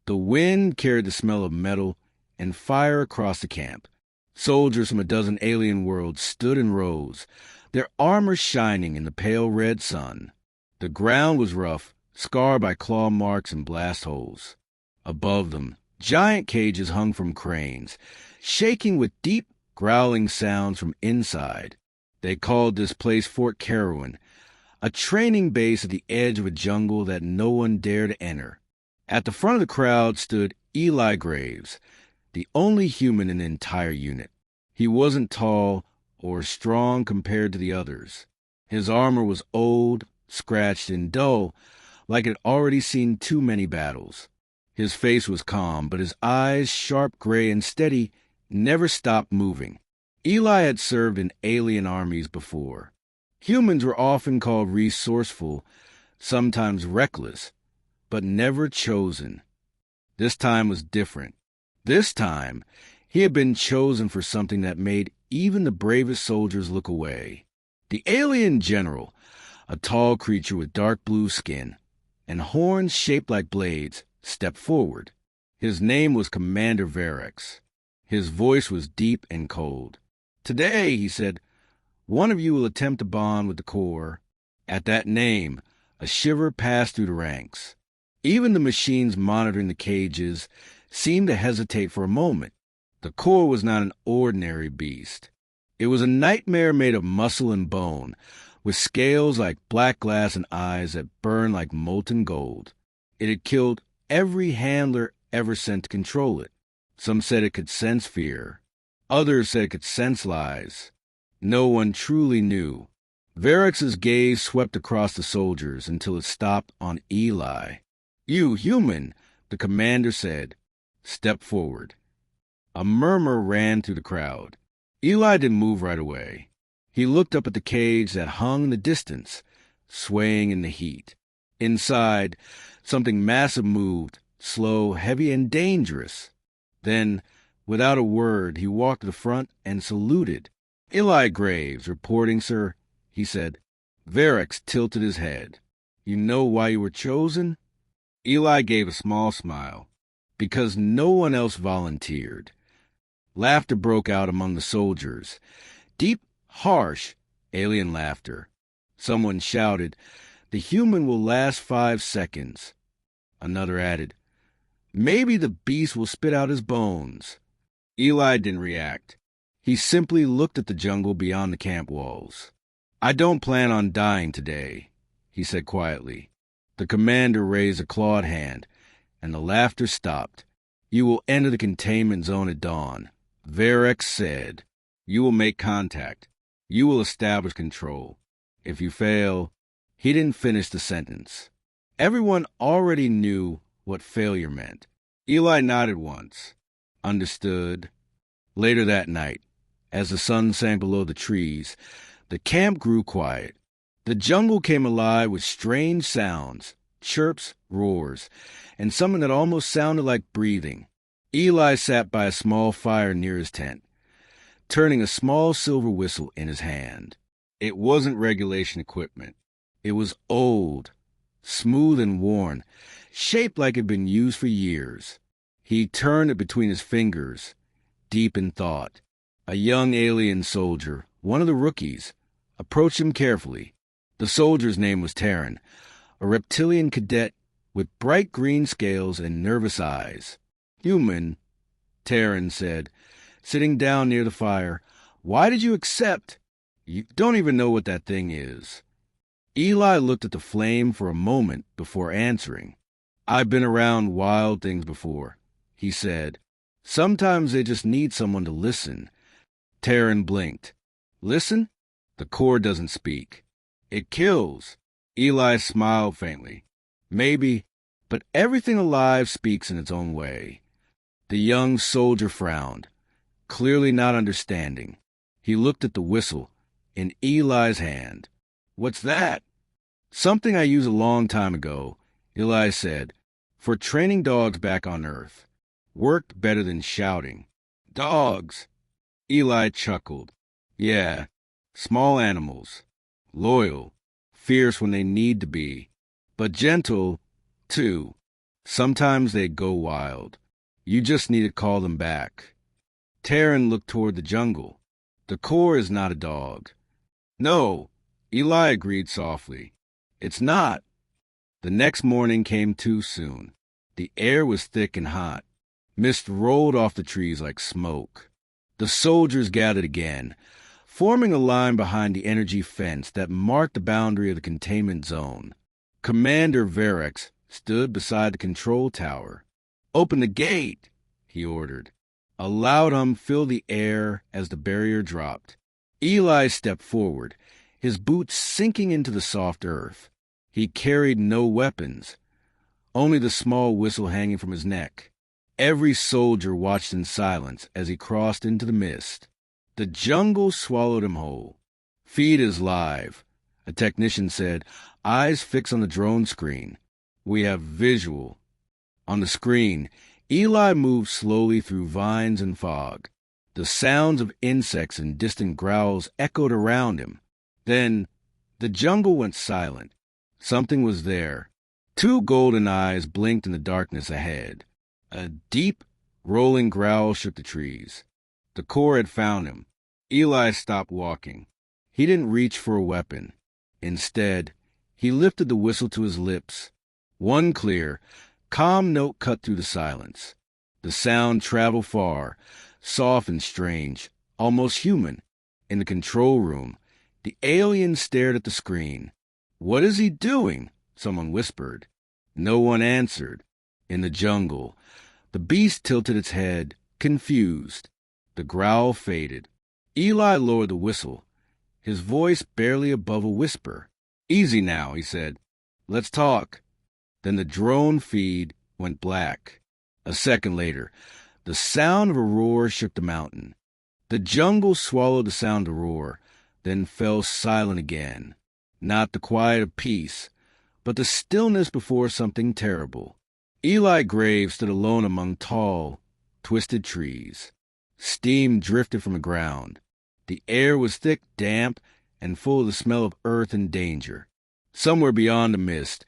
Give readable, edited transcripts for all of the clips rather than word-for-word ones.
The wind carried the smell of metal and fire across the camp. Soldiers from a dozen alien worlds stood in rows, their armor shining in the pale red sun. The ground was rough, scarred by claw marks and blast holes. Above them, giant cages hung from cranes, shaking with deep, growling sounds from inside. They called this place Fort Carowin, a training base at the edge of a jungle that no one dared to enter. At the front of the crowd stood Eli Graves, the only human in the entire unit. He wasn't tall or strong compared to the others. His armor was old, scratched, and dull, like it had already seen too many battles. His face was calm, but his eyes, sharp gray and steady, never stopped moving. Eli had served in alien armies before. Humans were often called resourceful, sometimes reckless, but never chosen. This time was different. This time, he had been chosen for something that made even the bravest soldiers look away. The alien general, a tall creature with dark blue skin and horns shaped like blades, stepped forward. His name was Commander Verex. His voice was deep and cold. "Today," he said, "one of you will attempt to bond with the Corps." At that name, a shiver passed through the ranks. Even the machines monitoring the cages seemed to hesitate for a moment. The Corps was not an ordinary beast. It was a nightmare made of muscle and bone, with scales like black glass and eyes that burned like molten gold. It had killed every handler ever sent to control it. Some said it could sense fear. Others said it could sense lies. No one truly knew. Verex's gaze swept across the soldiers until it stopped on Eli. "You, human," the commander said. "Step forward." A murmur ran through the crowd. Eli didn't move right away. He looked up at the cage that hung in the distance, swaying in the heat. Inside, something massive moved, slow, heavy, and dangerous. Then, without a word, he walked to the front and saluted. "Eli Graves, reporting, sir," he said. Verex tilted his head. "You know why you were chosen?" Eli gave a small smile. "Because no one else volunteered." Laughter broke out among the soldiers. Deep, harsh, alien laughter. Someone shouted, "The human will last 5 seconds." Another added, "Maybe the beast will spit out his bones." Eli didn't react. He simply looked at the jungle beyond the camp walls. "I don't plan on dying today," he said quietly. The commander raised a clawed hand, and the laughter stopped. "You will enter the containment zone at dawn," Verex said. "You will make contact. You will establish control. If you fail..." He didn't finish the sentence. Everyone already knew what failure meant. Eli nodded once. Understood. Later that night, as the sun sank below the trees, the camp grew quiet. The jungle came alive with strange sounds, chirps, roars, and something that almost sounded like breathing. Eli sat by a small fire near his tent, turning a small silver whistle in his hand. It wasn't regulation equipment. It was old, smooth and worn, shaped like it had been used for years. He turned it between his fingers, deep in thought. A young alien soldier, one of the rookies, approached him carefully. The soldier's name was Terran, a reptilian cadet with bright green scales and nervous eyes. "Human," Terran said, sitting down near the fire. "Why did you accept? You don't even know what that thing is." Eli looked at the flame for a moment before answering. "I've been around wild things before," he said. "Sometimes they just need someone to listen." Terran blinked. "Listen? The Corps doesn't speak. It kills." Eli smiled faintly. "Maybe, but everything alive speaks in its own way." The young soldier frowned, clearly not understanding. He looked at the whistle in Eli's hand. "What's that?" "Something I used a long time ago," Eli said, "for training dogs back on Earth. Worked better than shouting." "Dogs?" Eli chuckled. "Yeah, small animals. Loyal, fierce when they need to be, but gentle, too. Sometimes they go wild. You just need to call them back. Taryn looked toward the jungle. The core is not a dog. No, Eli agreed softly. It's not. The next morning came too soon. The air was thick and hot. Mist rolled off the trees like smoke. The soldiers gathered again, forming a line behind the energy fence that marked the boundary of the containment zone. Commander Verex stood beside the control tower. "Open the gate," he ordered. A loud hum filled the air as the barrier dropped. Eli stepped forward, his boots sinking into the soft earth. He carried no weapons, only the small whistle hanging from his neck. Every soldier watched in silence as he crossed into the mist. The jungle swallowed him whole. "Feed is live," a technician said, eyes fixed on the drone screen. "We have visual." On the screen, Eli moved slowly through vines and fog. The sounds of insects and distant growls echoed around him. Then the jungle went silent. Something was there. Two golden eyes blinked in the darkness ahead. A deep, rolling growl shook the trees. The core had found him. Eli stopped walking. He didn't reach for a weapon. Instead, he lifted the whistle to his lips. One clear, calm note cut through the silence. The sound traveled far, soft and strange, almost human. In the control room, the alien stared at the screen. "What is he doing?" someone whispered. No one answered. In the jungle, the beast tilted its head, confused. The growl faded. Eli lowered the whistle, his voice barely above a whisper. "Easy now," he said. "Let's talk." Then the drone feed went black. A second later, the sound of a roar shook the mountain. The jungle swallowed the sound of the roar, then fell silent again. Not the quiet of peace, but the stillness before something terrible. Eli Graves stood alone among tall, twisted trees. Steam drifted from the ground. The air was thick, damp, and full of the smell of earth and danger. Somewhere beyond the mist,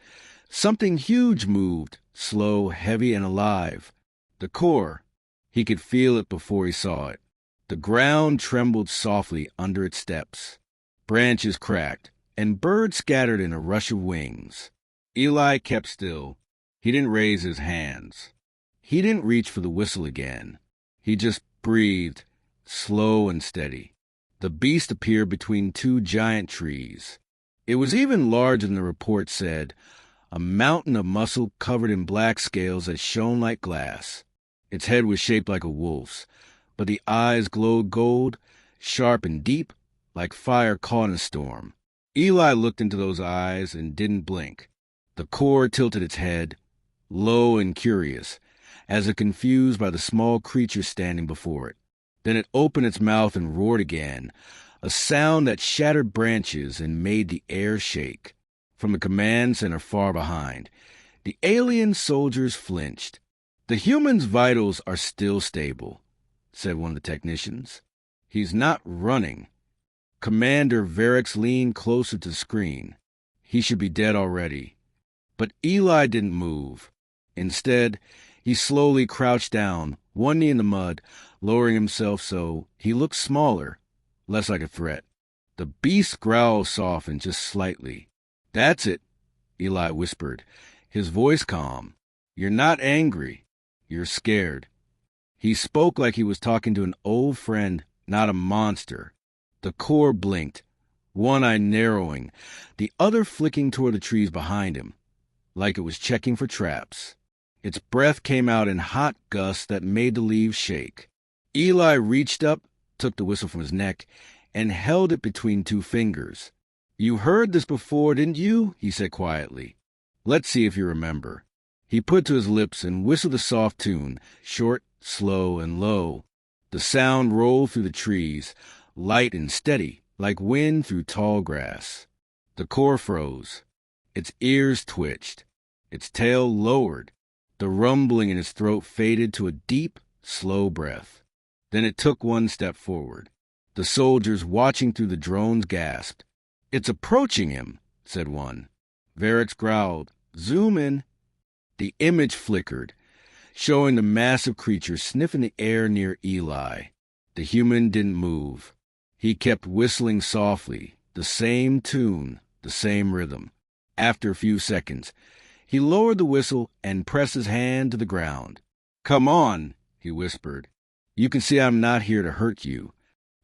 something huge moved, slow, heavy, and alive. The core. He could feel it before he saw it. The ground trembled softly under its steps. Branches cracked, and birds scattered in a rush of wings. Eli kept still. He didn't raise his hands. He didn't reach for the whistle again. He just breathed, slow and steady. The beast appeared between two giant trees. It was even larger than the report said, a mountain of muscle covered in black scales that shone like glass. Its head was shaped like a wolf's, but the eyes glowed gold, sharp and deep, like fire caught in a storm. Eli looked into those eyes and didn't blink. The core tilted its head, low and curious, as if confused by the small creature standing before it. Then it opened its mouth and roared again, a sound that shattered branches and made the air shake. From the command center far behind, the alien soldiers flinched. "The human's vitals are still stable," said one of the technicians. "He's not running." Commander Verex leaned closer to the screen. He should be dead already. But Eli didn't move. Instead, he slowly crouched down, one knee in the mud, lowering himself so he looked smaller, less like a threat. The beast's growl softened just slightly. "That's it," Eli whispered, his voice calm. "You're not angry. You're scared." He spoke like he was talking to an old friend, not a monster. The core blinked, one eye narrowing, the other flicking toward the trees behind him, like it was checking for traps. Its breath came out in hot gusts that made the leaves shake. Eli reached up, took the whistle from his neck, and held it between two fingers. "You heard this before, didn't you?" he said quietly. "Let's see if you remember." He put it to his lips and whistled a soft tune, short, slow, and low. The sound rolled through the trees, light and steady, like wind through tall grass. The core froze. Its ears twitched. Its tail lowered. The rumbling in its throat faded to a deep, slow breath. Then it took one step forward. The soldiers watching through the drones gasped. "It's approaching him," said one. Verex growled, "Zoom in." The image flickered, showing the massive creature sniffing the air near Eli. The human didn't move. He kept whistling softly, the same tune, the same rhythm. After a few seconds, he lowered the whistle and pressed his hand to the ground. "Come on," he whispered. "You can see I'm not here to hurt you."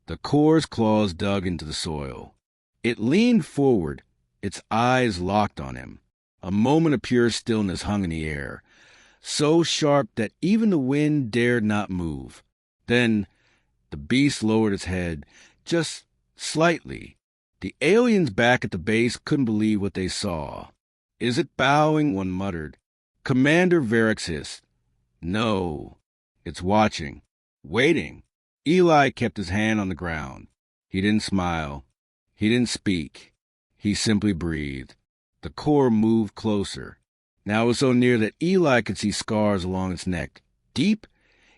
The core's claws dug into the soil. It leaned forward, its eyes locked on him. A moment of pure stillness hung in the air, so sharp that even the wind dared not move. Then the beast lowered its head, just slightly. The aliens back at the base couldn't believe what they saw. "Is it bowing?" one muttered. Commander Varix hissed. "No, it's watching, waiting." Eli kept his hand on the ground. He didn't smile. He didn't speak. He simply breathed. The core moved closer. Now it was so near that Eli could see scars along its neck, deep,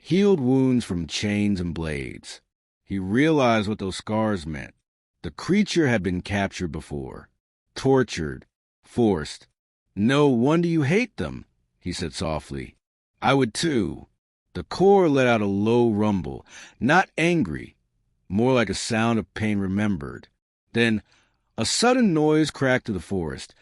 healed wounds from chains and blades. He realized what those scars meant. The creature had been captured before, tortured, forced. "No wonder you hate them," he said softly. "I would too." The core let out a low rumble, not angry, more like a sound of pain remembered. Then a sudden noise cracked through the forest,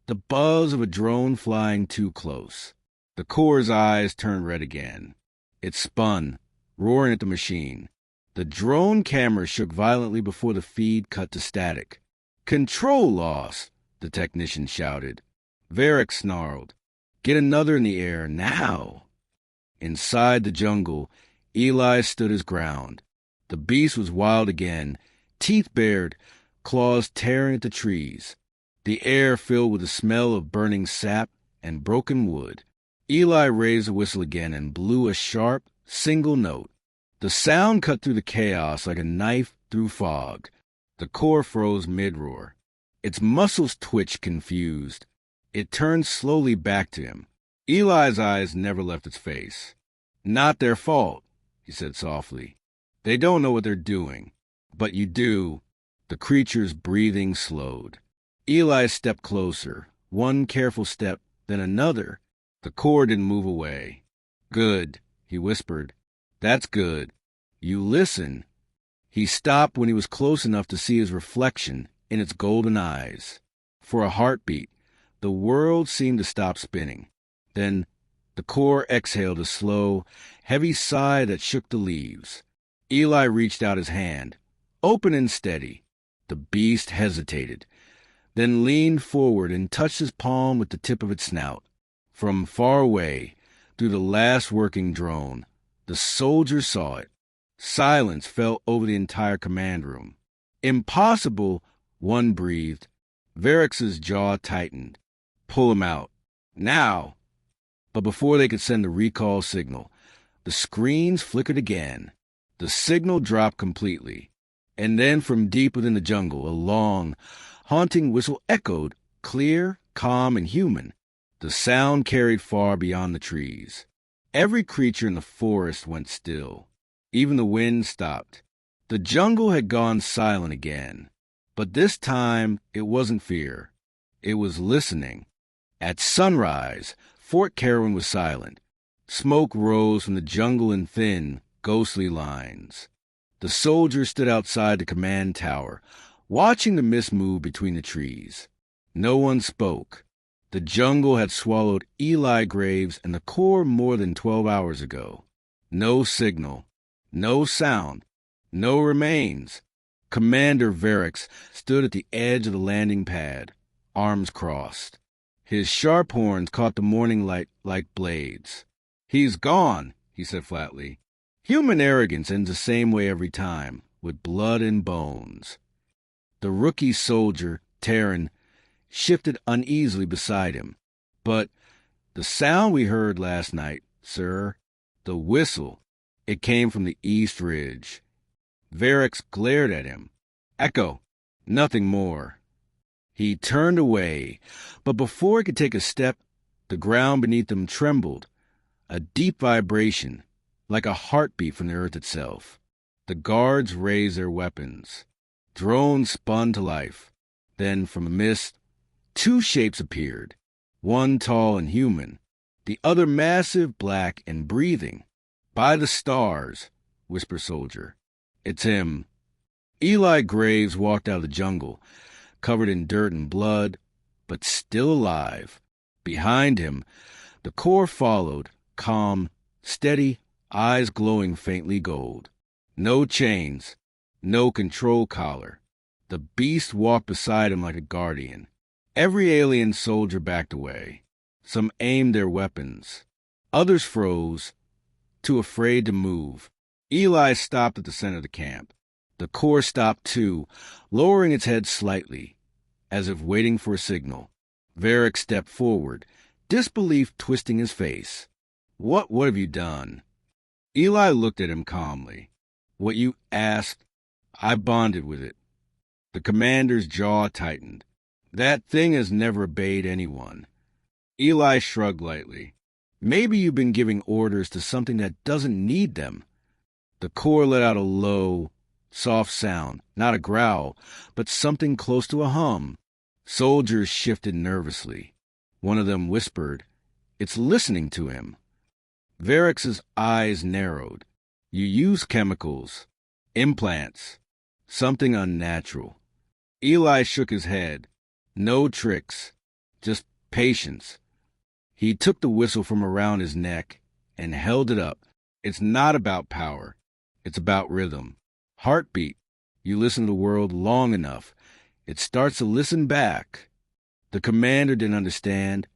the buzz of a drone flying too close. The core's eyes turned red again. It spun, roaring at the machine. The drone camera shook violently before the feed cut to static. "Control lost," the technician shouted. Varix snarled. "Get another in the air, now." Inside the jungle, Eli stood his ground. The beast was wild again, teeth bared, claws tearing at the trees. The air filled with the smell of burning sap and broken wood. Eli raised the whistle again and blew a sharp, single note. The sound cut through the chaos like a knife through fog. The core froze mid-roar. Its muscles twitched confused. It turned slowly back to him. Eli's eyes never left its face. "Not their fault," he said softly. "They don't know what they're doing. But you do." The creature's breathing slowed. Eli stepped closer, one careful step, then another. The core didn't move away. "Good," he whispered. "That's good. You listen." He stopped when he was close enough to see his reflection in its golden eyes. For a heartbeat, the world seemed to stop spinning. Then the core exhaled a slow, heavy sigh that shook the leaves. Eli reached out his hand, open and steady. The beast hesitated, then leaned forward and touched his palm with the tip of its snout. From far away, through the last working drone, the soldiers saw it. Silence fell over the entire command room. "Impossible," one breathed. Varix's jaw tightened. "Pull him out. Now!" But before they could send the recall signal, the screens flickered again. The signal dropped completely. And then from deep within the jungle, a long, haunting whistle echoed, clear, calm, and human. The sound carried far beyond the trees. Every creature in the forest went still. Even the wind stopped. The jungle had gone silent again. But this time, it wasn't fear. It was listening. At sunrise, Fort Carwin was silent. Smoke rose from the jungle in thin, ghostly lines. The soldiers stood outside the command tower, watching the mist move between the trees. No one spoke. The jungle had swallowed Eli Graves and the core more than 12 hours ago. No signal, no sound, no remains. Commander Varix stood at the edge of the landing pad, arms crossed. His sharp horns caught the morning light like blades. "He's gone," he said flatly. "Human arrogance ends the same way every time, with blood and bones." The rookie soldier, Terran, shifted uneasily beside him. "But the sound we heard last night, sir, the whistle, it came from the East Ridge." Varix glared at him. "Echo, nothing more." He turned away, but before he could take a step, the ground beneath him trembled, a deep vibration, like a heartbeat from the earth itself. The guards raised their weapons. Drones spun to life. Then, from a mist, two shapes appeared, one tall and human, The other massive, black, and breathing. "By the stars," whispered Soldier. "It's him." Eli Graves walked out of the jungle, covered in dirt and blood, but still alive. Behind him, the Corps followed, calm, steady, eyes glowing faintly gold. No chains, no control collar. The beast walked beside him like a guardian. Every alien soldier backed away. Some aimed their weapons. Others froze, too afraid to move. Eli stopped at the center of the camp. The Corps stopped too, lowering its head slightly, as if waiting for a signal. Varric stepped forward, disbelief twisting his face. What have you done?" Eli looked at him calmly. "What you asked, I bonded with it." The commander's jaw tightened. "That thing has never obeyed anyone." Eli shrugged lightly. "Maybe you've been giving orders to something that doesn't need them." The Corps let out a low, soft sound, not a growl, but something close to a hum. Soldiers shifted nervously. One of them whispered, "It's listening to him." Varric's eyes narrowed. "You use chemicals, implants, something unnatural." Eli shook his head. "No tricks, just patience." He took the whistle from around his neck and held it up. "It's not about power. It's about rhythm. Heartbeat. You listen to the world long enough, it starts to listen back." The commander didn't understand,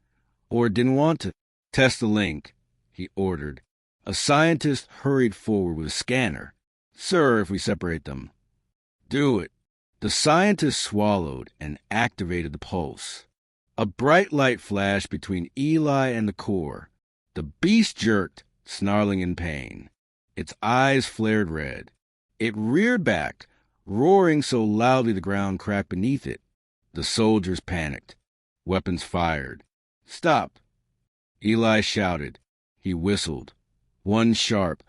or didn't want to. "Test the link," he ordered. A scientist hurried forward with a scanner. "Sir, if we separate them." "Do it." The scientist swallowed and activated the pulse. A bright light flashed between Eli and the Corps. The beast jerked, snarling in pain. Its eyes flared red. It reared back, roaring so loudly the ground cracked beneath it. The soldiers panicked. Weapons fired. "Stop!" Eli shouted. He whistled. One sharp,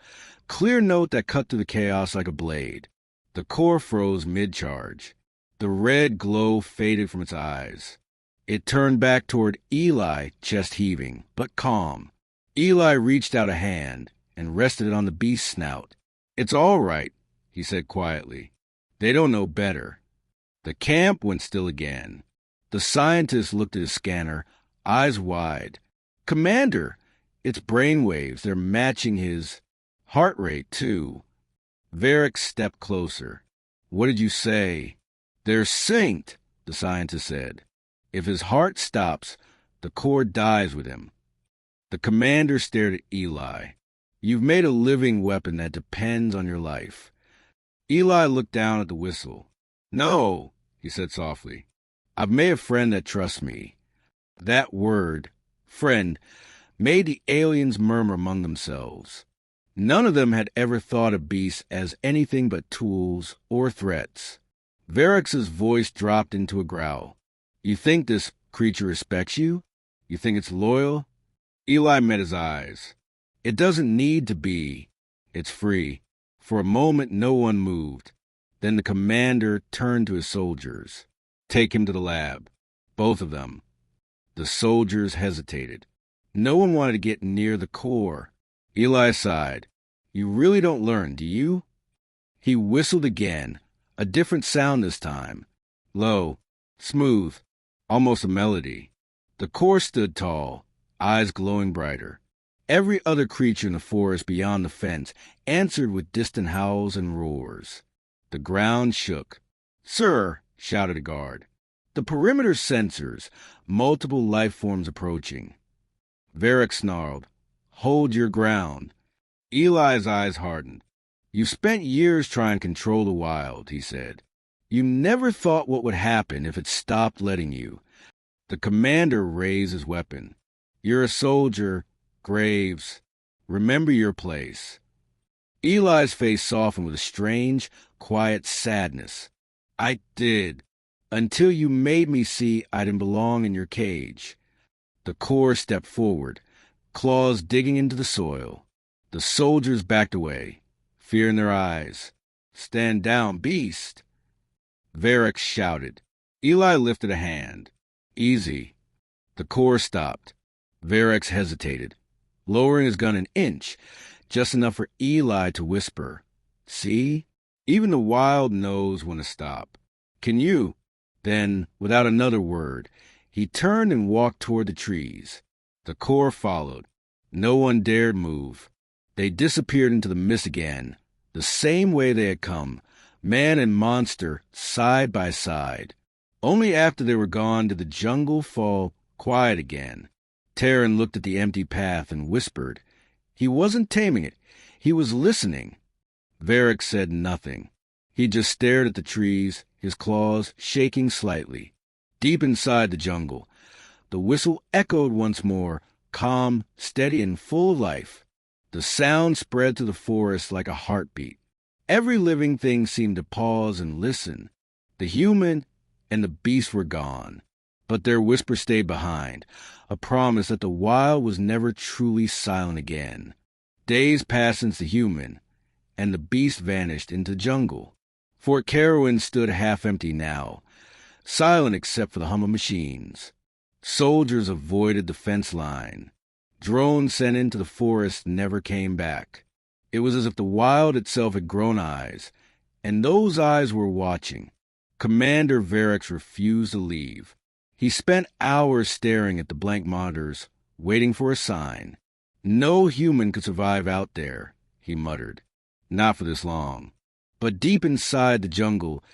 clear note that cut through the chaos like a blade. The Corps froze mid-charge. The red glow faded from its eyes. It turned back toward Eli, chest heaving, but calm. Eli reached out a hand and rested it on the beast's snout. "It's all right," he said quietly. "They don't know better." The camp went still again. The scientist looked at his scanner, eyes wide. "Commander, it's brainwaves. They're matching his heart rate, too." Varric stepped closer. "What did you say?" "They're synced," the scientist said. "If his heart stops, the Corps dies with him." The commander stared at Eli. "You've made a living weapon that depends on your life." Eli looked down at the whistle. "No," he said softly. "I've made a friend that trusts me." That word, friend, made the aliens murmur among themselves. None of them had ever thought of beasts as anything but tools or threats. Varric's voice dropped into a growl. "You think this creature respects you? You think it's loyal?" Eli met his eyes. "It doesn't need to be. It's free." For a moment, no one moved. Then the commander turned to his soldiers. "Take him to the lab." Both of them. The soldiers hesitated. No one wanted to get near the Corps. Eli sighed. "You really don't learn, do you?" He whistled again, a different sound this time. Low, smooth, almost a melody. The Corps stood tall, eyes glowing brighter. Every other creature in the forest beyond the fence answered with distant howls and roars. The ground shook. "Sir," shouted a guard. "The perimeter sensors, multiple life forms approaching." Varric snarled. "Hold your ground." Eli's eyes hardened. "You've spent years trying to control the wild," he said. "You never thought what would happen if it stopped letting you." The commander raised his weapon. "You're a soldier, Graves. Remember your place." Eli's face softened with a strange, quiet sadness. "I did, until you made me see I didn't belong in your cage." The Corps stepped forward, claws digging into the soil. The soldiers backed away, fear in their eyes. "Stand down, beast!" Varric shouted. Eli lifted a hand. "Easy." The Corps stopped. Verex hesitated, lowering his gun an inch, just enough for Eli to whisper, "See? Even the wild knows when to stop. Can you?" Then, without another word, he turned and walked toward the trees. The Corps followed. No one dared move. They disappeared into the mist again, the same way they had come, man and monster side by side. Only after they were gone did the jungle fall quiet again. Terran looked at the empty path and whispered. He wasn't taming it. He was listening. Varric said nothing. He just stared at the trees, his claws shaking slightly. Deep inside the jungle, the whistle echoed once more, calm, steady, and full of life. The sound spread through the forest like a heartbeat. Every living thing seemed to pause and listen. The human and the beast were gone, but their whisper stayed behind, a promise that the wild was never truly silent again. Days passed since the human, and the beast vanished into the jungle. Fort Carowin stood half-empty now, silent except for the hum of machines. Soldiers avoided the fence line. Drones sent into the forest never came back. It was as if the wild itself had grown eyes, and those eyes were watching. Commander Varric refused to leave. He spent hours staring at the blank monitors, waiting for a sign. No human could survive out there, he muttered. Not for this long. But deep inside the jungle,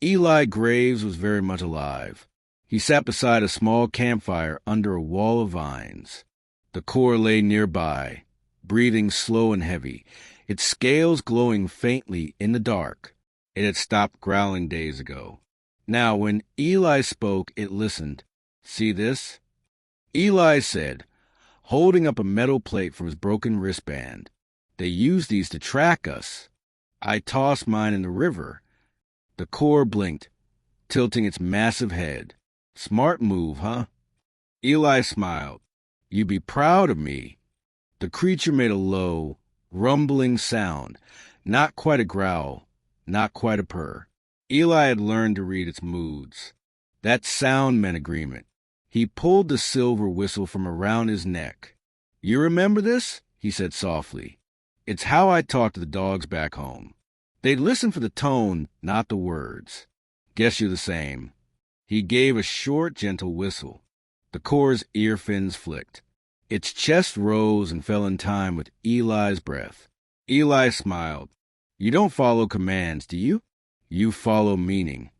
Eli Graves was very much alive. He sat beside a small campfire under a wall of vines. The Corps lay nearby, breathing slow and heavy, its scales glowing faintly in the dark. It had stopped growling days ago. Now, when Eli spoke, it listened. "See this?" Eli said, holding up a metal plate from his broken wristband. "They use these to track us. I tossed mine in the river." The Corps blinked, tilting its massive head. "Smart move, huh?" Eli smiled. "You'd be proud of me." The creature made a low, rumbling sound, not quite a growl, not quite a purr. Eli had learned to read its moods. That sound meant agreement. He pulled the silver whistle from around his neck. "You remember this?" he said softly. "It's how I talk to the dogs back home. They'd listen for the tone, not the words. Guess you're the same." He gave a short, gentle whistle. The Corps' ear fins flicked. Its chest rose and fell in time with Eli's breath. Eli smiled. "You don't follow commands, do you? You follow meaning."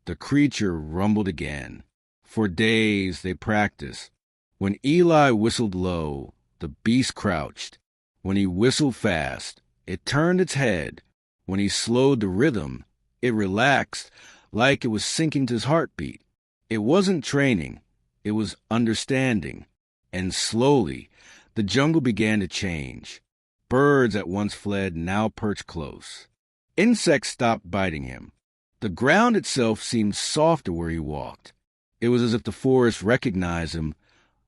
The creature rumbled again. For days they practiced. When Eli whistled low, the beast crouched. When he whistled fast, it turned its head. When he slowed the rhythm, it relaxed, like it was syncing to his heartbeat. It wasn't training, it was understanding. And slowly, the jungle began to change. Birds that once fled now perched close. Insects stopped biting him. The ground itself seemed softer where he walked. It was as if the forest recognized him,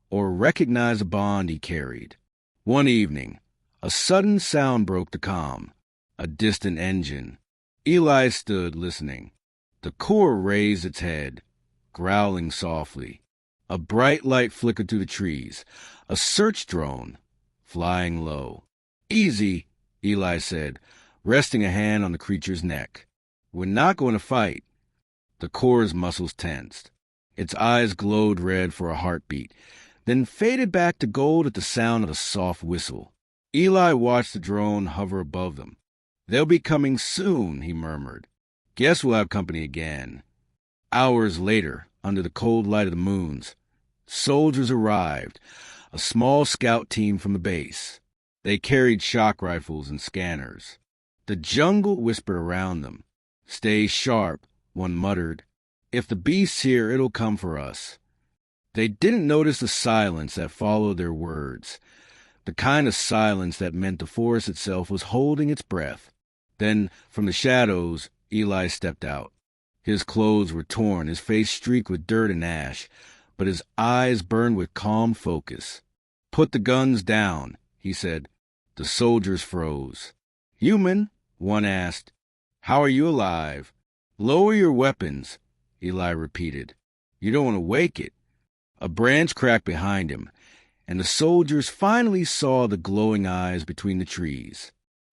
or recognized the bond he carried. One evening, a sudden sound broke the calm. A distant engine. Eli stood listening. The Corps raised its head, growling softly. A bright light flickered through the trees. A search drone, flying low. "Easy," Eli said, resting a hand on the creature's neck. "We're not going to fight." The Corps' muscles tensed. Its eyes glowed red for a heartbeat, then faded back to gold at the sound of a soft whistle. Eli watched the drone hover above them. "They'll be coming soon," he murmured. "Guess we'll have company again." Hours later, under the cold light of the moons, soldiers arrived, a small scout team from the base. They carried shock rifles and scanners. The jungle whispered around them. "Stay sharp," one muttered. "If the beast's here, it'll come for us." They didn't notice the silence that followed their words, the kind of silence that meant the forest itself was holding its breath. Then, from the shadows, Eli stepped out. His clothes were torn, his face streaked with dirt and ash, but his eyes burned with calm focus. "Put the guns down," he said. The soldiers froze. "Human?" one asked. "How are you alive?" "Lower your weapons," Eli repeated. "You don't want to wake it." A branch cracked behind him, and the soldiers finally saw the glowing eyes between the trees.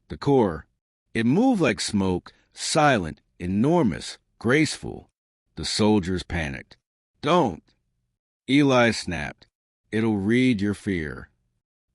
The core, it moved like smoke, silent, enormous, graceful. The soldiers panicked. "Don't!" Eli snapped. "It'll read your fear."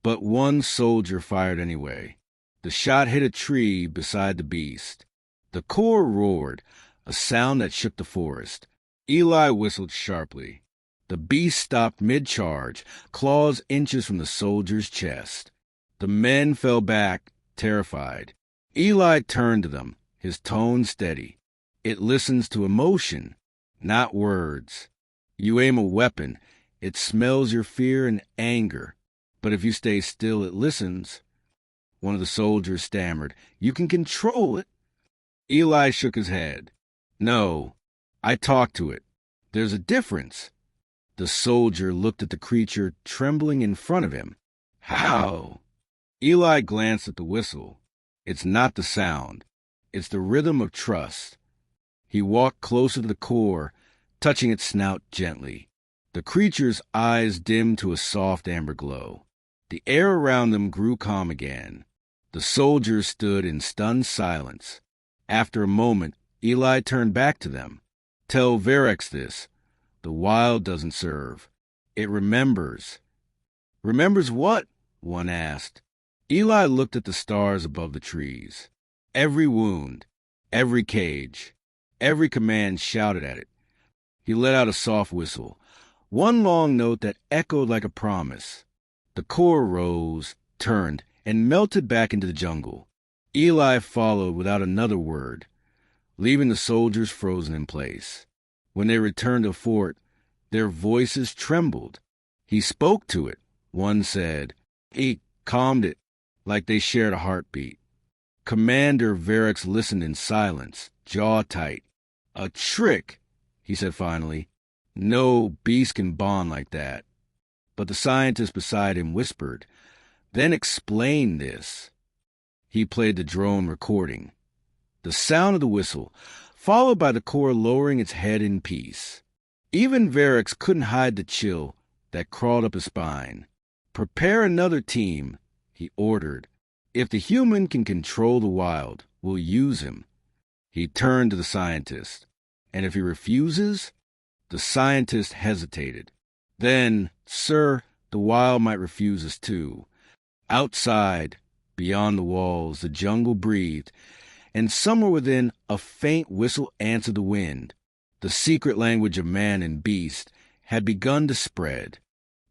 But one soldier fired anyway. The shot hit a tree beside the beast. The core roared, a sound that shook the forest. Eli whistled sharply. The beast stopped mid-charge, claws inches from the soldier's chest. The men fell back, terrified. Eli turned to them, his tone steady. "It listens to emotion, not words. You aim a weapon, it smells your fear and anger. But if you stay still, it listens." One of the soldiers stammered, "You can control it." Eli shook his head. "No, I talk to it. There's a difference." The soldier looked at the creature trembling in front of him. "How?" Eli glanced at the whistle. "It's not the sound. It's the rhythm of trust." He walked closer to the core, touching its snout gently. The creature's eyes dimmed to a soft amber glow. The air around them grew calm again. The soldiers stood in stunned silence. After a moment, Eli turned back to them. "Tell Verex this. The wild doesn't serve. It remembers." "Remembers what?" one asked. Eli looked at the stars above the trees. Every wound, every cage, every command shouted at it. He let out a soft whistle, one long note that echoed like a promise. The core rose, turned, and melted back into the jungle. Eli followed without another word, leaving the soldiers frozen in place. When they returned to the fort, their voices trembled. "He spoke to it," one said. "He calmed it," like they shared a heartbeat. Commander Verex listened in silence, jaw tight. "A trick," he said finally. "No beast can bond like that." But the scientist beside him whispered, "Then explain this." He played the drone recording. The sound of the whistle, followed by the core lowering its head in peace. Even Verex couldn't hide the chill that crawled up his spine. "Prepare another team," he ordered. "If the human can control the wild, we'll use him." He turned to the scientist. "And if he refuses?" The scientist hesitated. "Then, sir, the wild might refuse us too." Outside, beyond the walls, the jungle breathed, and somewhere within, a faint whistle answered the wind. The secret language of man and beast had begun to spread.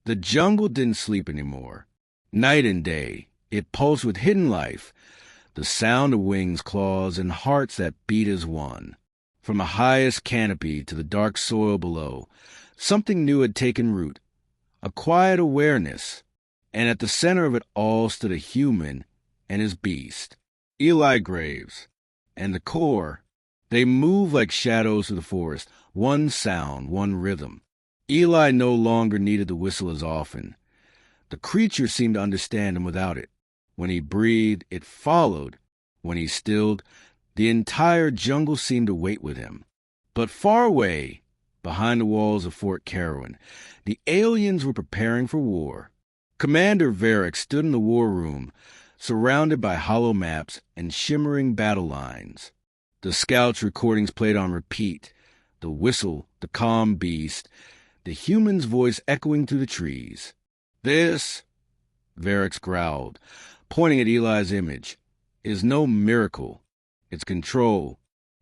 The jungle didn't sleep anymore. Night and day, it pulsed with hidden life, the sound of wings, claws, and hearts that beat as one. From the highest canopy to the dark soil below, something new had taken root, a quiet awareness, and at the center of it all stood a human and his beast, Eli Graves, and the core. They moved like shadows through the forest, one sound, one rhythm. Eli no longer needed the whistle as often. The creature seemed to understand him without it. When he breathed, it followed. When he stilled, the entire jungle seemed to wait with him. But far away, behind the walls of Fort Carowin, the aliens were preparing for war. Commander Verex stood in the war room, surrounded by hollow maps and shimmering battle lines. The scouts' recordings played on repeat, the whistle, the calm beast, the human's voice echoing through the trees. "This," Verex growled, pointing at Eli's image, "is no miracle. It's control.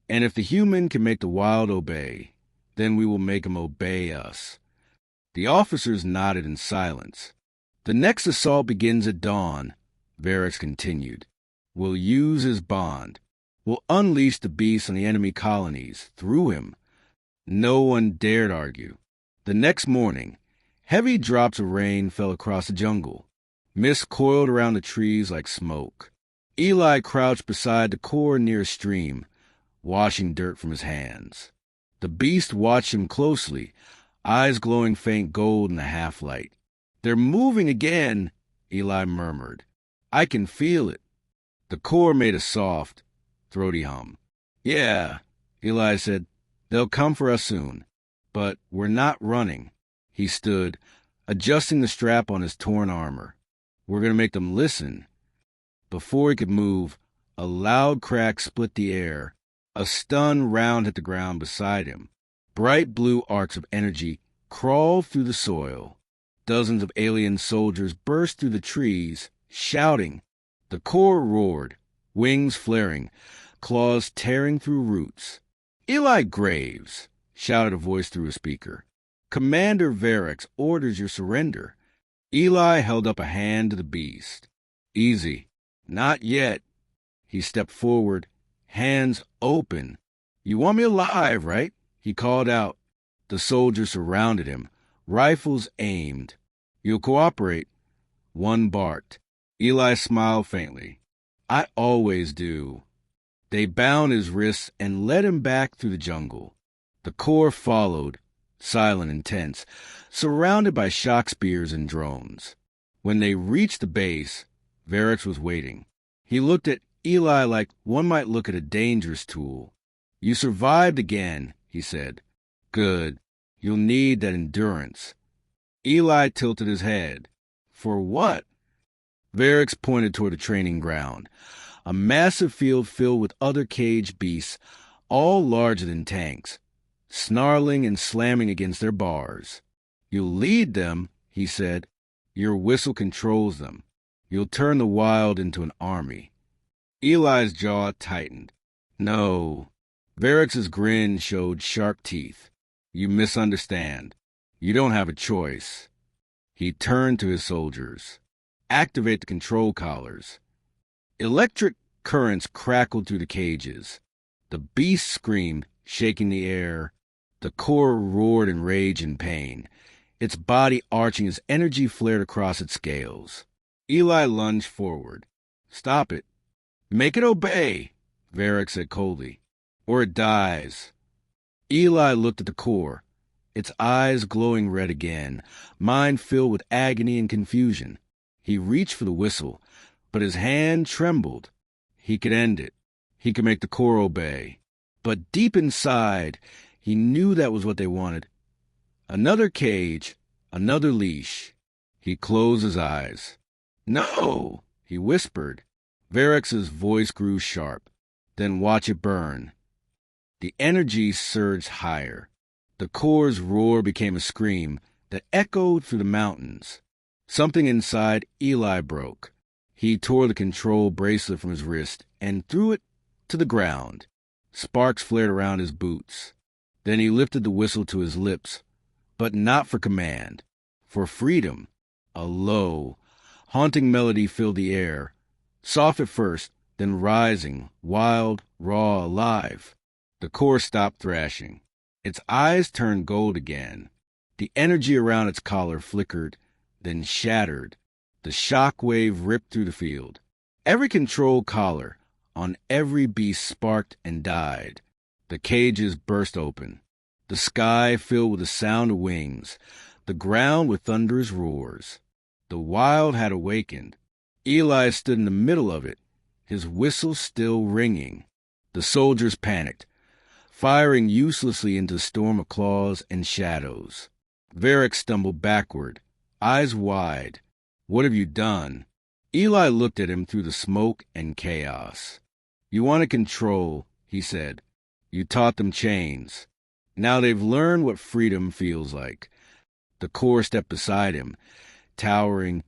And if the human can make the wild obey, then we will make him obey us." The officers nodded in silence. "The next assault begins at dawn," Verex continued. "We'll use his bond. We'll unleash the beast on the enemy colonies, through him." No one dared argue. The next morning, heavy drops of rain fell across the jungle. Mist coiled around the trees like smoke. Eli crouched beside the core near a stream, washing dirt from his hands. The beast watched him closely, eyes glowing faint gold in the half-light. "They're moving again," Eli murmured. "I can feel it." The core made a soft, throaty hum. "Yeah," Eli said, "they'll come for us soon. But we're not running." He stood, adjusting the strap on his torn armor. We're going to make them listen. Before he could move, a loud crack split the air. A stun round hit the ground beside him. Bright blue arcs of energy crawled through the soil. Dozens of alien soldiers burst through the trees, shouting. The core roared, wings flaring, claws tearing through roots. "Eli Graves," shouted a voice through a speaker. "Commander Varix orders your surrender." Eli held up a hand to the beast. "Easy. Not yet." He stepped forward, hands open. "You want me alive, right?" he called out. The soldiers surrounded him, rifles aimed. "You'll cooperate?" One barked. Eli smiled faintly. "I always do." They bound his wrists and led him back through the jungle. The core followed, silent and tense, surrounded by shock spears and drones. When they reached the base, Varix was waiting. He looked at Eli like one might look at a dangerous tool. "You survived again," he said. "Good. You'll need that endurance." Eli tilted his head. "For what?" Varix pointed toward the training ground, a massive field filled with other caged beasts, all larger than tanks, snarling and slamming against their bars. "You'll lead them," he said. "Your whistle controls them. You'll turn the wild into an army." Eli's jaw tightened. "No." Varix's grin showed sharp teeth. "You misunderstand. You don't have a choice." He turned to his soldiers. "Activate the control collars." Electric currents crackled through the cages. The beast screamed, shaking the air. The core roared in rage and pain, its body arching as energy flared across its scales. Eli lunged forward. "Stop it. Make it obey," Varix said coldly, "or it dies." Eli looked at the core, its eyes glowing red again, mind filled with agony and confusion. He reached for the whistle, but his hand trembled. He could end it. He could make the core obey. But deep inside, he knew that was what they wanted. Another cage, another leash. He closed his eyes. "No," he whispered. Varix's voice grew sharp. "Then watch it burn." The energy surged higher. The core's roar became a scream that echoed through the mountains. Something inside Eli broke. He tore the control bracelet from his wrist and threw it to the ground. Sparks flared around his boots. Then he lifted the whistle to his lips, but not for command, for freedom. A low, haunting melody filled the air, soft at first, then rising, wild, raw, alive. The core stopped thrashing. Its eyes turned gold again. The energy around its collar flickered, then shattered. The shock wave ripped through the field. Every control collar on every beast sparked and died. The cages burst open. The sky filled with the sound of wings, the ground with thunderous roars. The wild had awakened. Eli stood in the middle of it, his whistle still ringing. The soldiers panicked, firing uselessly into the storm of claws and shadows. Varix stumbled backward, eyes wide. "What have you done?" Eli looked at him through the smoke and chaos. "You wanted control," he said. "You taught them chains. Now they've learned what freedom feels like." The core stepped beside him, towering,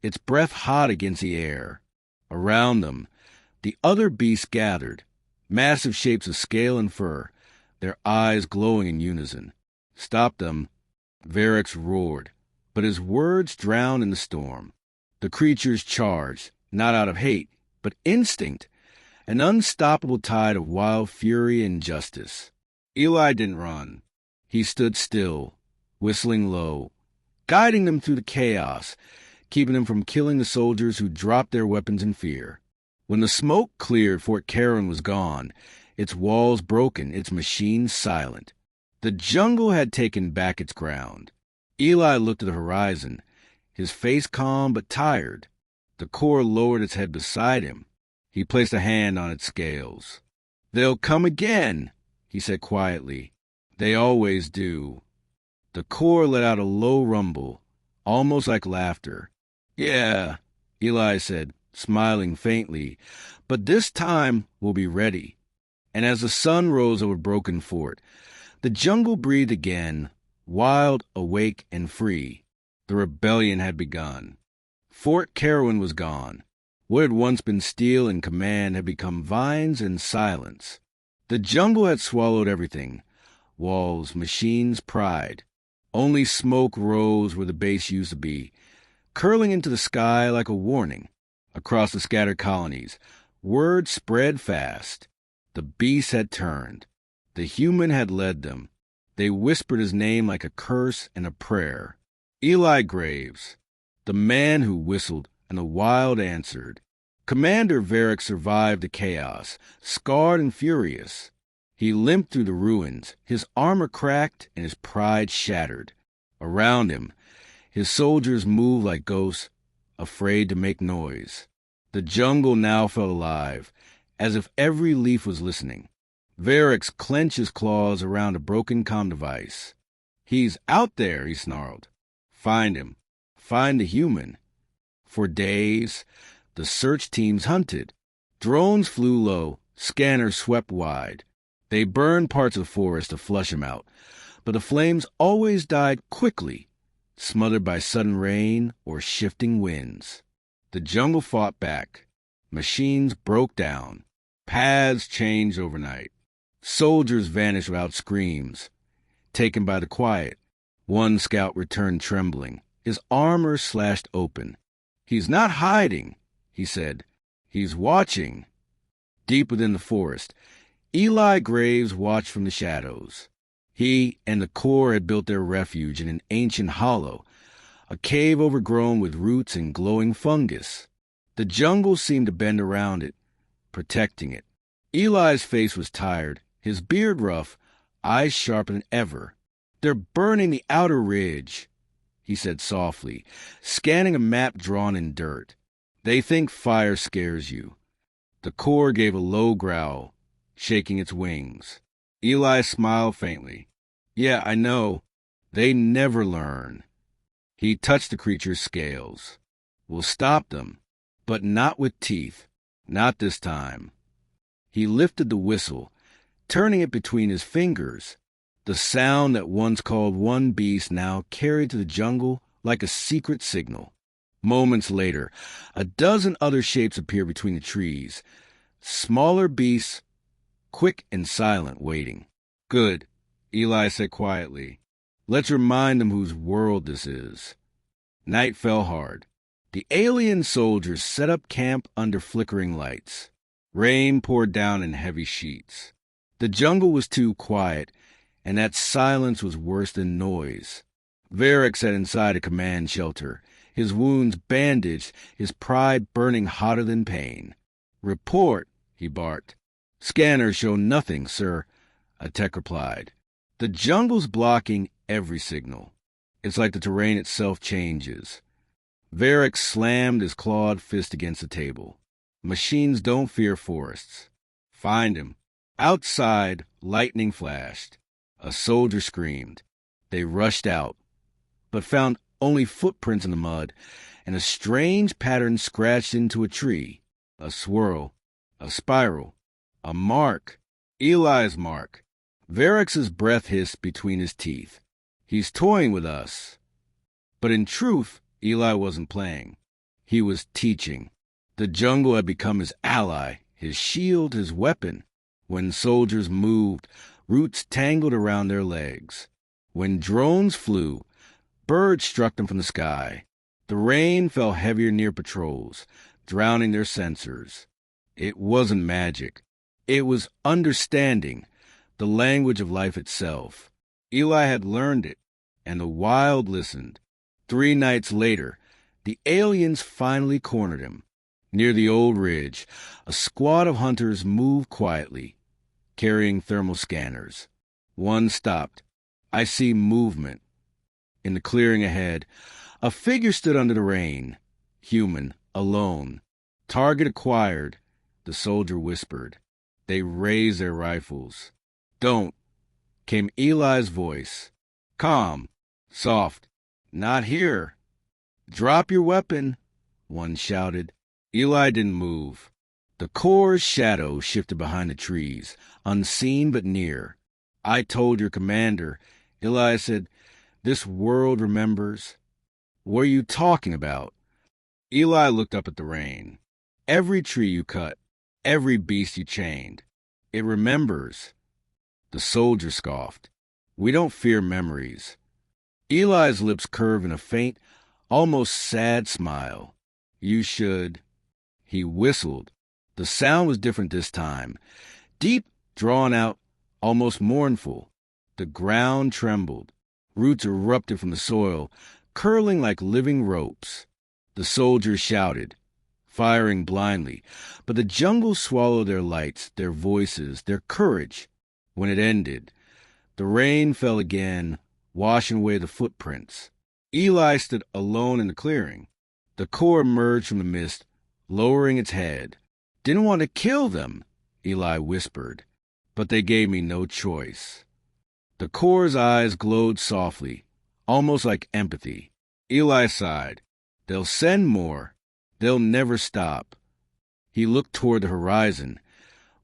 its breath hot against the air. Around them, the other beasts gathered, massive shapes of scale and fur, their eyes glowing in unison. "Stop them," Varix roared, but his words drowned in the storm. The creatures charged, not out of hate, but instinct, an unstoppable tide of wild fury and justice. Eli didn't run. He stood still, whistling low, guiding them through the chaos, keeping them from killing the soldiers who dropped their weapons in fear. When the smoke cleared, Fort Karen was gone, its walls broken, its machines silent. The jungle had taken back its ground. Eli looked at the horizon, his face calm but tired. The core lowered its head beside him. He placed a hand on its scales. "They'll come again," he said quietly. "They always do." The core let out a low rumble, almost like laughter. Yeah, Eli said, smiling faintly, but this time we'll be ready. And as the sun rose over Broken Fort, the jungle breathed again, wild, awake, and free. The rebellion had begun. Fort Carowin was gone. What had once been steel and command had become vines and silence. The jungle had swallowed everything. Walls, machines, pride. Only smoke rose where the base used to be, curling into the sky like a warning. Across the scattered colonies, word spread fast. The beast had turned. The human had led them. They whispered his name like a curse and a prayer. Eli Graves, the man who whistled, and the wild answered. Commander Varric survived the chaos, scarred and furious. He limped through the ruins, his armor cracked and his pride shattered. Around him, his soldiers moved like ghosts, afraid to make noise. The jungle now felt alive, as if every leaf was listening. Varric clenched his claws around a broken comm device. He's out there, he snarled. Find him. Find the human. For days, the search teams hunted. Drones flew low, scanners swept wide. They burned parts of the forest to flush him out, but the flames always died quickly, smothered by sudden rain or shifting winds. The jungle fought back. Machines broke down. Paths changed overnight. Soldiers vanished without screams. Taken by the quiet, one scout returned trembling, his armor slashed open. He's not hiding, he said. He's watching. Deep within the forest, Eli Graves watched from the shadows. He and the Corps had built their refuge in an ancient hollow, a cave overgrown with roots and glowing fungus. The jungle seemed to bend around it, protecting it. Eli's face was tired, his beard rough, eyes sharper than ever. They're burning the outer ridge, he said softly, scanning a map drawn in dirt. They think fire scares you. The Corps gave a low growl, shaking its wings. Eli smiled faintly. Yeah, I know. They never learn. He touched the creature's scales. We'll stop them, but not with teeth. Not this time. He lifted the whistle, turning it between his fingers. The sound that once called one beast now carried to the jungle like a secret signal. Moments later, a dozen other shapes appeared between the trees. Smaller beasts, quick and silent, waiting. Good, Eli said quietly. Let's remind them whose world this is. Night fell hard. The alien soldiers set up camp under flickering lights. Rain poured down in heavy sheets. The jungle was too quiet, and that silence was worse than noise. Varric sat inside a command shelter, his wounds bandaged, his pride burning hotter than pain. Report, he barked. Scanners show nothing, sir, a tech replied. The jungle's blocking every signal. It's like the terrain itself changes. Varric slammed his clawed fist against the table. Machines don't fear forests. Find him. Outside, lightning flashed. A soldier screamed. They rushed out, but found only footprints in the mud and a strange pattern scratched into a tree. A swirl, a spiral, a mark. Eli's mark. Varric's breath hissed between his teeth. He's toying with us. But in truth, Eli wasn't playing. He was teaching. The jungle had become his ally, his shield, his weapon. When soldiers moved, roots tangled around their legs. When drones flew, birds struck them from the sky. The rain fell heavier near patrols, drowning their sensors. It wasn't magic. It was understanding, the language of life itself. Eli had learned it, and the wild listened. 3 nights later, the aliens finally cornered him. Near the old ridge, a squad of hunters moved quietly, carrying thermal scanners. One stopped. I see movement. In the clearing ahead, a figure stood under the rain. Human, alone. Target acquired, the soldier whispered. They raised their rifles. Don't, came Eli's voice. Calm, soft. Not here. "Drop your weapon," one shouted. Eli didn't move. The Corps' shadow shifted behind the trees, unseen but near. "I told your commander," Eli said. "This world remembers." "What are you talking about?" Eli looked up at the rain. "Every tree you cut, every beast you chained, it remembers." The soldier scoffed. "We don't fear memories." Eli's lips curved in a faint, almost sad smile. "You should." He whistled. The sound was different this time. Deep, drawn out, almost mournful. The ground trembled. Roots erupted from the soil, curling like living ropes. The soldiers shouted, firing blindly, but the jungle swallowed their lights, their voices, their courage. When it ended, the rain fell again, washing away the footprints. Eli stood alone in the clearing. The Corps emerged from the mist, lowering its head. "Didn't want to kill them," Eli whispered, "but they gave me no choice." The Corps' eyes glowed softly, almost like empathy. Eli sighed. "They'll send more. They'll never stop." He looked toward the horizon,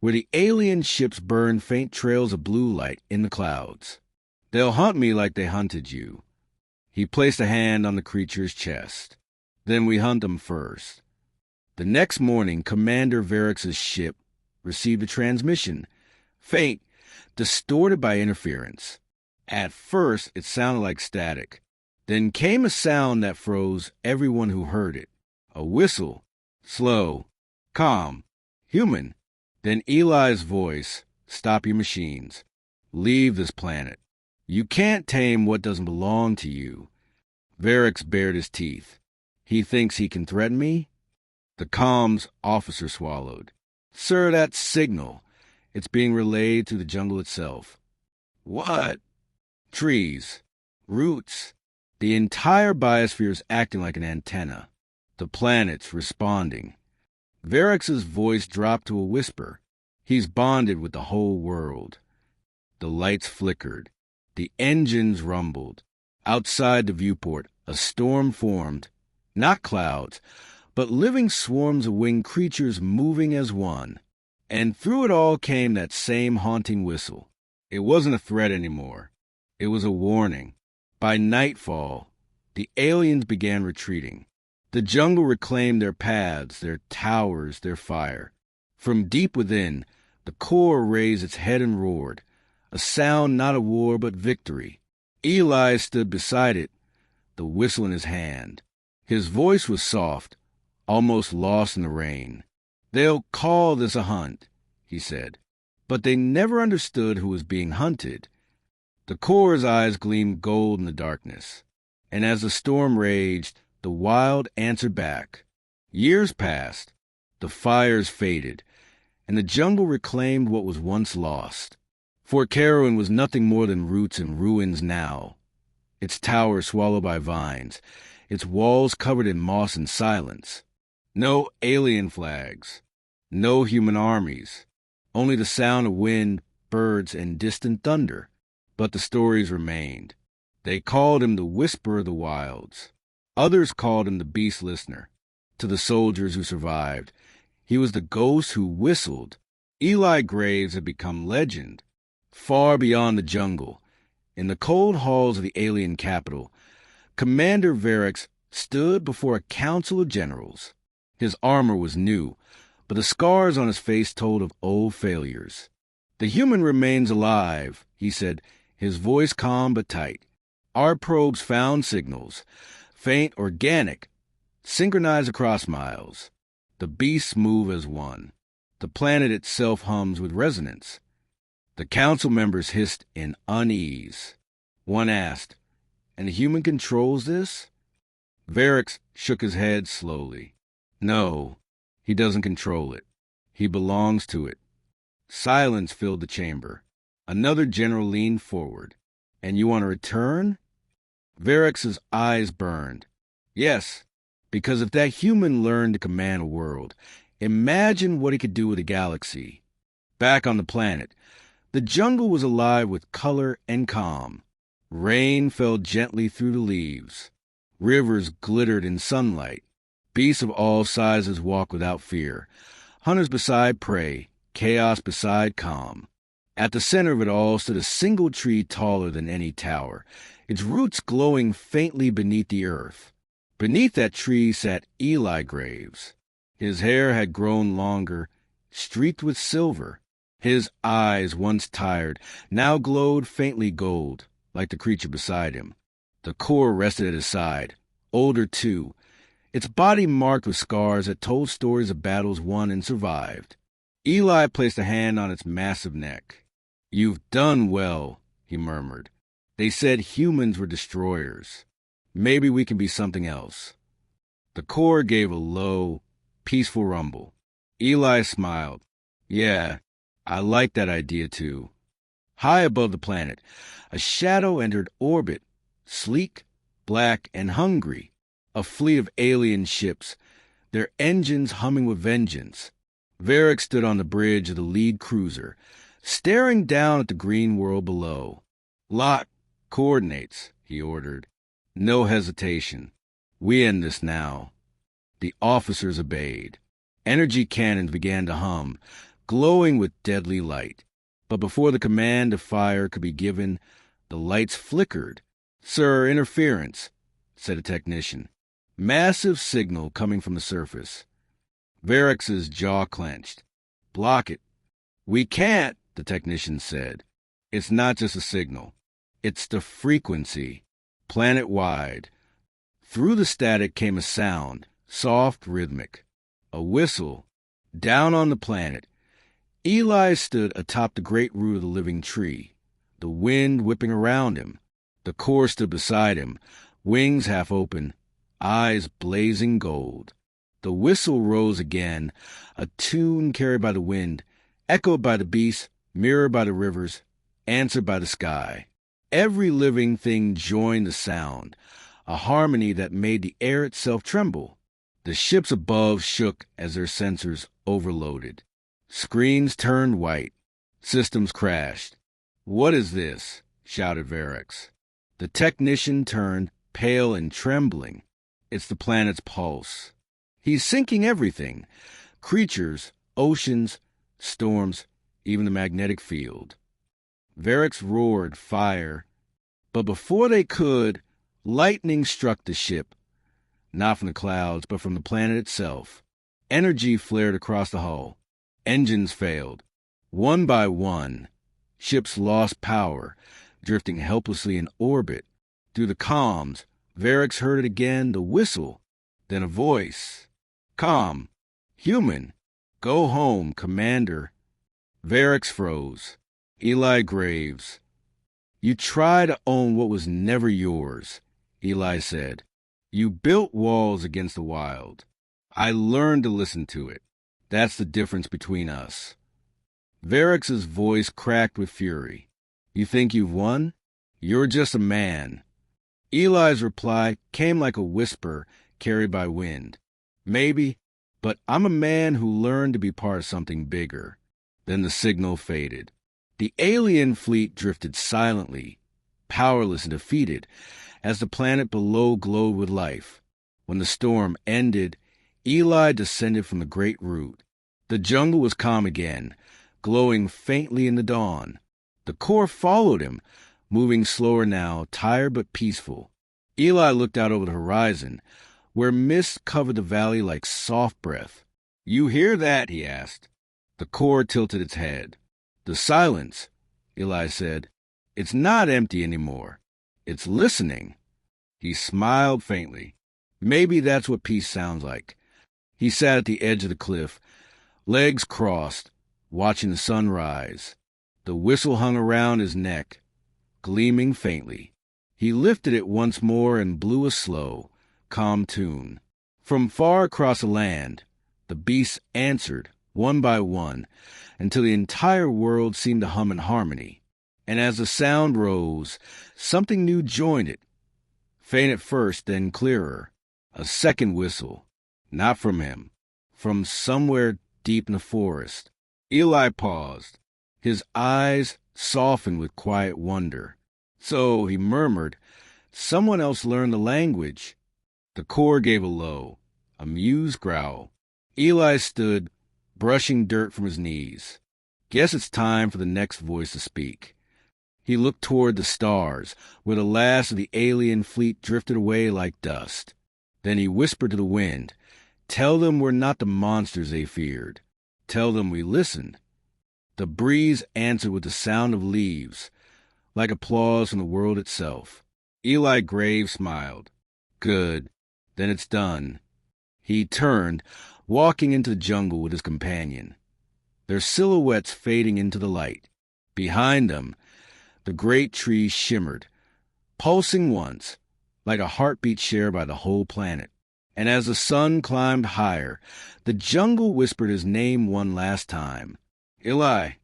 where the alien ships burned faint trails of blue light in the clouds. "They'll hunt me like they hunted you." He placed a hand on the creature's chest. "Then we hunt them first." The next morning, Commander Varex's ship received a transmission, faint, distorted by interference. At first, it sounded like static. Then came a sound that froze everyone who heard it. A whistle, slow, calm, human. Then Eli's voice, "Stop your machines. Leave this planet. You can't tame what doesn't belong to you." Varex bared his teeth. "He thinks he can threaten me?" The comms officer swallowed. "Sir, that's signal. It's being relayed to the jungle itself." "What?" "Trees. Roots. The entire biosphere is acting like an antenna. The planet's responding." Varex's voice dropped to a whisper. "He's bonded with the whole world." The lights flickered. The engines rumbled. Outside the viewport, a storm formed. Not clouds, but living swarms of winged creatures moving as one. And through it all came that same haunting whistle. It wasn't a threat anymore. It was a warning. By nightfall, the aliens began retreating. The jungle reclaimed their paths, their towers, their fire. From deep within, the Corps raised its head and roared, a sound not of war but victory. Eli stood beside it, the whistle in his hand. His voice was soft, almost lost in the rain. "They'll call this a hunt," he said. But they never understood who was being hunted. The Corps' eyes gleamed gold in the darkness. And as the storm raged, the wild answered back. Years passed, the fires faded, and the jungle reclaimed what was once lost. Fort Carowin was nothing more than roots and ruins now. Its towers swallowed by vines, its walls covered in moss and silence. No alien flags, no human armies, only the sound of wind, birds, and distant thunder. But the stories remained. They called him the Whisperer of the Wilds. Others called him the Beast Listener. To the soldiers who survived, he was the ghost who whistled. Eli Graves had become legend. Far beyond the jungle, in the cold halls of the alien capital, Commander Varex stood before a council of generals. His armor was new, but the scars on his face told of old failures. "The human remains alive," he said, his voice calm but tight. "Our probes found signals, faint, organic, synchronized across miles. The beasts move as one. The planet itself hums with resonance." The council members hissed in unease. One asked, "And the human controls this?" Varex shook his head slowly. "No, he doesn't control it. He belongs to it." Silence filled the chamber. Another general leaned forward. "And you want to return?" Varex's eyes burned. "Yes, because if that human learned to command a world, imagine what he could do with a galaxy." Back on the planet, the jungle was alive with color and calm. Rain fell gently through the leaves. Rivers glittered in sunlight. Beasts of all sizes walked without fear. Hunters beside prey, chaos beside calm. At the center of it all stood a single tree taller than any tower, its roots glowing faintly beneath the earth. Beneath that tree sat Eli Graves. His hair had grown longer, streaked with silver. His eyes, once tired, now glowed faintly gold, like the creature beside him. The core rested at his side, older too, its body marked with scars that told stories of battles won and survived. Eli placed a hand on its massive neck. "You've done well," he murmured. "They said humans were destroyers. Maybe we can be something else." The core gave a low, peaceful rumble. Eli smiled. "Yeah, I like that idea too." High above the planet, a shadow entered orbit, sleek, black, and hungry. A fleet of alien ships, their engines humming with vengeance. Varric stood on the bridge of the lead cruiser, staring down at the green world below. "Lock coordinates," he ordered. "No hesitation. We end this now." The officers obeyed. Energy cannons began to hum, glowing with deadly light. But before the command to fire could be given, the lights flickered. "Sir, interference," said a technician. Massive signal coming from the surface. Varrix's jaw clenched. "Block it." "We can't," the technician said. "It's not just a signal. It's the frequency, planet-wide." Through the static came a sound, soft, rhythmic. A whistle. Down on the planet, Eli stood atop the great root of the living tree, the wind whipping around him. The core stood beside him, wings half open, eyes blazing gold. The whistle rose again, a tune carried by the wind, echoed by the beasts, mirrored by the rivers, answered by the sky. Every living thing joined the sound, a harmony that made the air itself tremble. The ships above shook as their sensors overloaded. Screens turned white. Systems crashed. "What is this?" shouted Varrix. The technician turned, pale and trembling. "It's the planet's pulse. He's syncing everything. Creatures, oceans, storms, even the magnetic field." Varrix roared fire, but before they could, lightning struck the ship. Not from the clouds, but from the planet itself. Energy flared across the hull. Engines failed. One by one, ships lost power, drifting helplessly in orbit. Through the comms, Varrix heard it again, the whistle, then a voice. "Com, human, go home, Commander." Varrix froze. Eli Graves. "You try to own what was never yours," Eli said. "You built walls against the wild. I learned to listen to it. That's the difference between us." Varrix's voice cracked with fury. "You think you've won? You're just a man." Eli's reply came like a whisper carried by wind. "Maybe, but I'm a man who learned to be part of something bigger." Then the signal faded. The alien fleet drifted silently, powerless and defeated, as the planet below glowed with life. When the storm ended, Eli descended from the great root. The jungle was calm again, glowing faintly in the dawn. The core followed him, moving slower now, tired but peaceful. Eli looked out over the horizon, where mist covered the valley like soft breath. "You hear that?" he asked. The core tilted its head. "The silence," Eli said. "It's not empty anymore. It's listening." He smiled faintly. Maybe that's what peace sounds like. He sat at the edge of the cliff, legs crossed, watching the sun rise. The whistle hung around his neck, gleaming faintly. He lifted it once more and blew a slow, calm tune. From far across the land, the beasts answered, one by one, until the entire world seemed to hum in harmony. And as the sound rose, something new joined it. Faint at first, then clearer. A second whistle. Not from him. From somewhere deep in the forest. Eli paused. His eyes softened with quiet wonder. "So," he murmured, "someone else learned the language. The core gave a low, amused growl. Eli stood, brushing dirt from his knees. Guess it's time for the next voice to speak. He looked toward the stars, where the last of the alien fleet drifted away like dust. Then he whispered to the wind, "Tell them we're not the monsters they feared. Tell them we listened." The breeze answered with the sound of leaves, like applause from the world itself. Eli Graves smiled. "Good. Then it's done." He turned, walking into the jungle with his companion, their silhouettes fading into the light. Behind them, the great trees shimmered, pulsing once, like a heartbeat shared by the whole planet. And as the sun climbed higher, the jungle whispered his name one last time. Eli,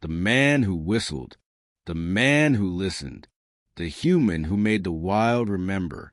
the man who whistled, the man who listened, the human who made the wild remember.